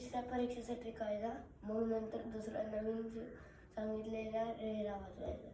तिसऱ्या परीक्षेसाठी कायदा, मग नंतर दुसरा नवीन सांगितलेला रेहरा वाचवायचा.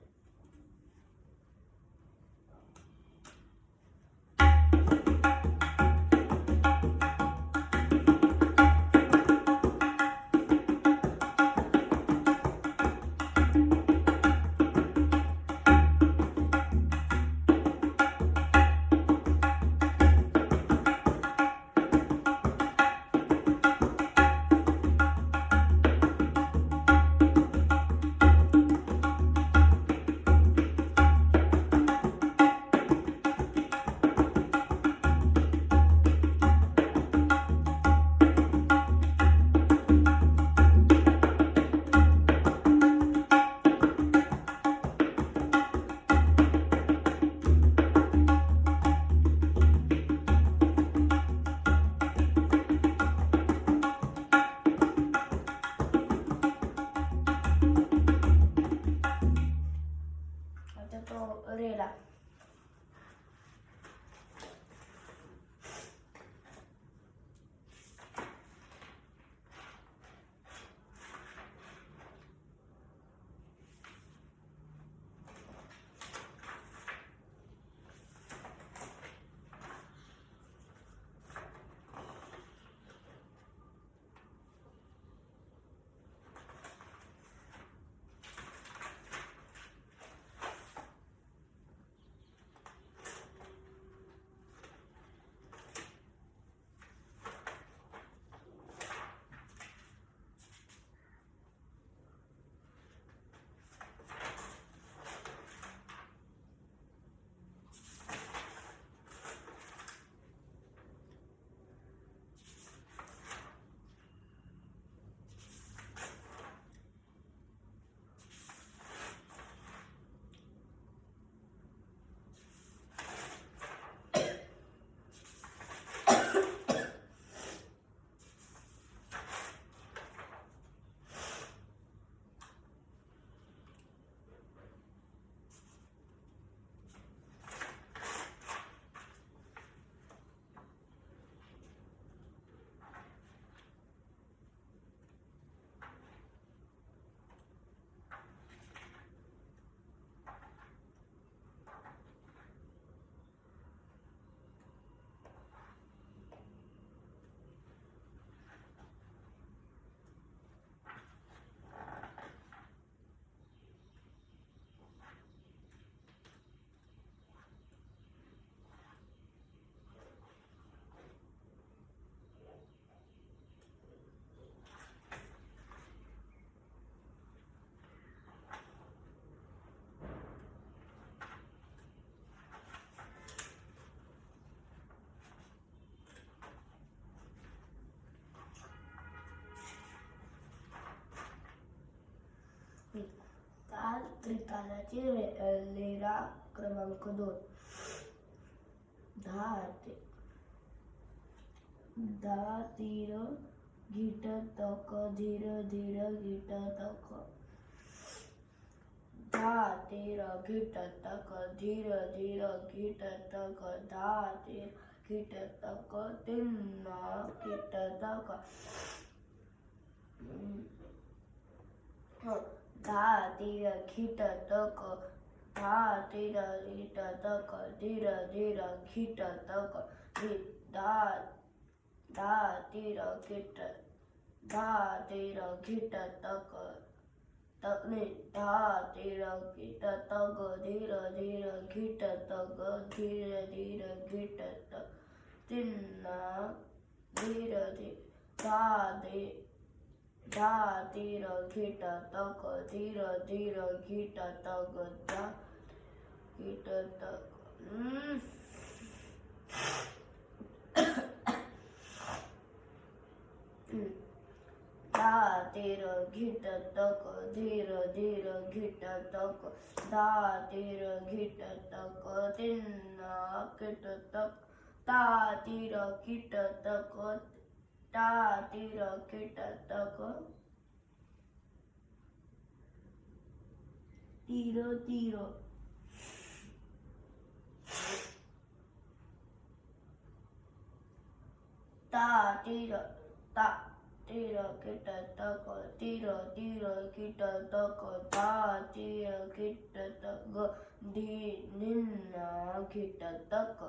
आता तो रेला. ताल त्रितालाचे लेरा क्रमांक 2. धा तीर घिट तक धीर धीर घिट तक. धा तीर घिट तक धीर धीर घिट तक. धा तीर घिट तक तिन्ना घिट तक. धा तीर घिट तक. धा तीर घिट तक धीर धीर घिट तक. धा तीर घिट. धा तीर घिट तक. धा तीर घिट तक धीर धीर घिट तक. धीर धीर घिट तक. तिन्ना धीर धीर. धा तीर घिट तक धीर धीर घिट तक. धा घिट तक. धा तीर घिट तक धीर धीर घिट तक. धा तीर घिट तक तिन्ना घिट तक. धा तीर घिट तक. धा तीर घिट तक. तीर तीर. ता तीर ता. तिर किट तक तिर तिर किट तक धा तिर किट तक धी निन्ना किट तक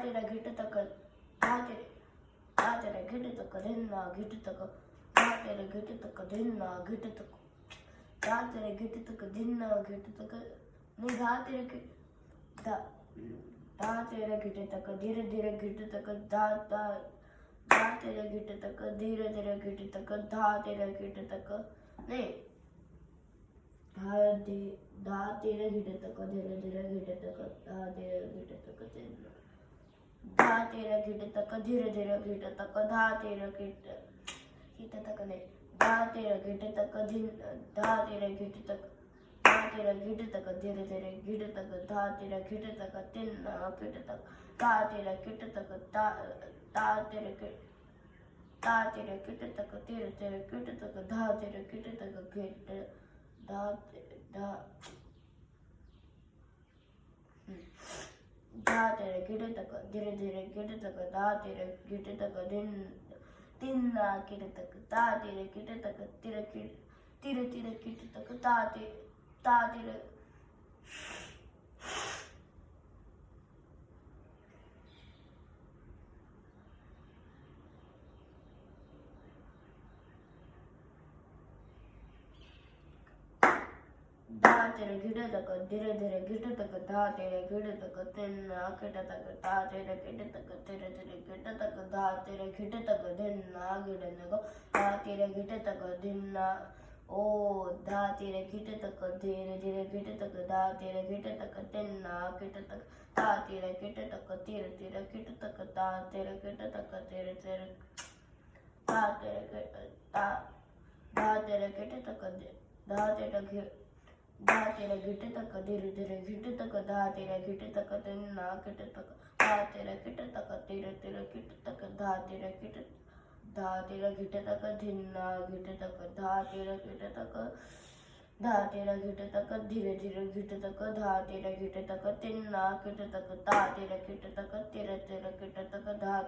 धा घिट तक धा तेरे घिट तक धिन्ना घिट तक धा तेरे घिट तक धिन्ना घिट तक धा तेरे घिट तक धिन्ना घिट तक नहीं धा तेरे घिट तक धीरे धीरे घिट तक धा तेरे घिट तक धीरे धीरे घिट तक धा तेरे घिट तक नहीं धा तेरे घिट तक धीरे धीरे घिट तक धा तेरे घिट तक धा तेरे घिट तक धीरे धीरे घिट तक धा तेरे घिट तक नहीं धा तेरे घिट तक धा तेरे घिट तक धा तेरे घिट तक धीरे धीरे घिट तक धा तेरे घिट तक तिन्ना घिट तक धा तेरे घिट तक धा तेरे घिट तक धीरे धीरे घिट तक धा तेरे घिट तक घिट धा तेरे घिट तक धीरे धीरे घिट तक धा तेरे घिट तक तिन्ना घिट तक धा तेरे घिट तक तिरे तिरे घिट तक धा तेरे तेरे घिटे तक धीरे धीरे घिटे तक धा तेरे घिटे तक तिन्ना घिटे तक धा तेरे घिटे तक धीरे धीरे घिटे तक धा तेरे घिटे तक धिन्ना घिटे तक धा तेरे घिटे तक धिन्ना ओ धा तेरे घिटे तक धीरे धीरे घिटे तक धा तेरे घिटे तक तिन्ना घिटे तक धा तेरे घिटे तक धीरे धीरे घिटे तक धा तेरे घिटे तक धीरे धीरे धा तेरे घिटे धा तेरे घिटे तक धा तेरे घिटे तक धीरे धीरे घिटे तक धा तेरे घिटे तक तिन्ना घिटे तक धा तेरे घिटे तक धीरे धीरे घिटे तक धा तेरे घिटे तक धिन्ना घिटे तक धा तेरे घिटे तक धीरे धीरे घिटे तक धा तेरे घिटे तक तिन्ना घिटे तक धा तेरे घिटे तक धीरे धीरे घिटे तक धा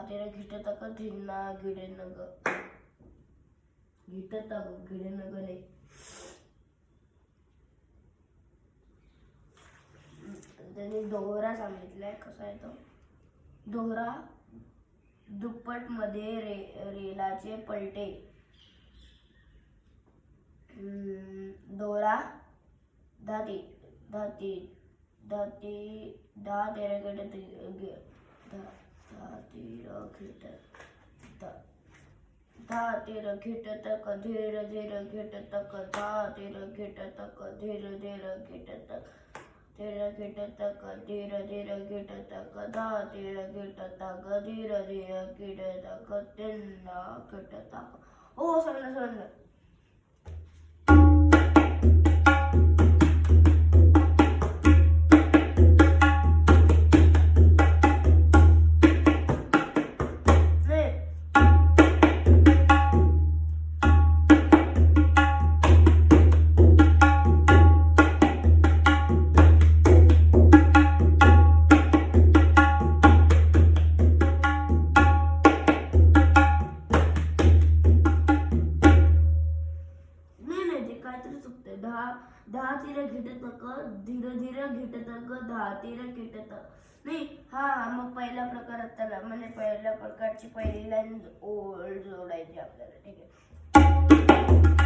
तेरे घिटे तक धिन्ना घिडे नग घिटे तक घिडे नग नाही. त्यांनी दोहरा सांगितलाय. कसा आहे तो दोहरा? दुप्पट मध्ये रेलाचे पलटे. दोहरा धाती धाती धाती धा तेरे घिटे धा तेरे घिटे तक धीरे धीरे घिटे तक धा तेरे घिटे तक धीरे धीरे घिटे तक तेरे घिटे तक धीरे धीरे घिटे तक धा तेरे घिटे तक धीरे धीरे घिटे तक तिन्ना घिटे तक. ओ समजलं. धा तेरे घिटे तक धीरे धीरे घिटे तक धा तेरे घिटे तक नाही. हा मग पहिल्या प्रकारात त्याला म्हणजे पहिल्या प्रकारची पहिली लाईन जोडायची आपल्याला. ठीक आहे.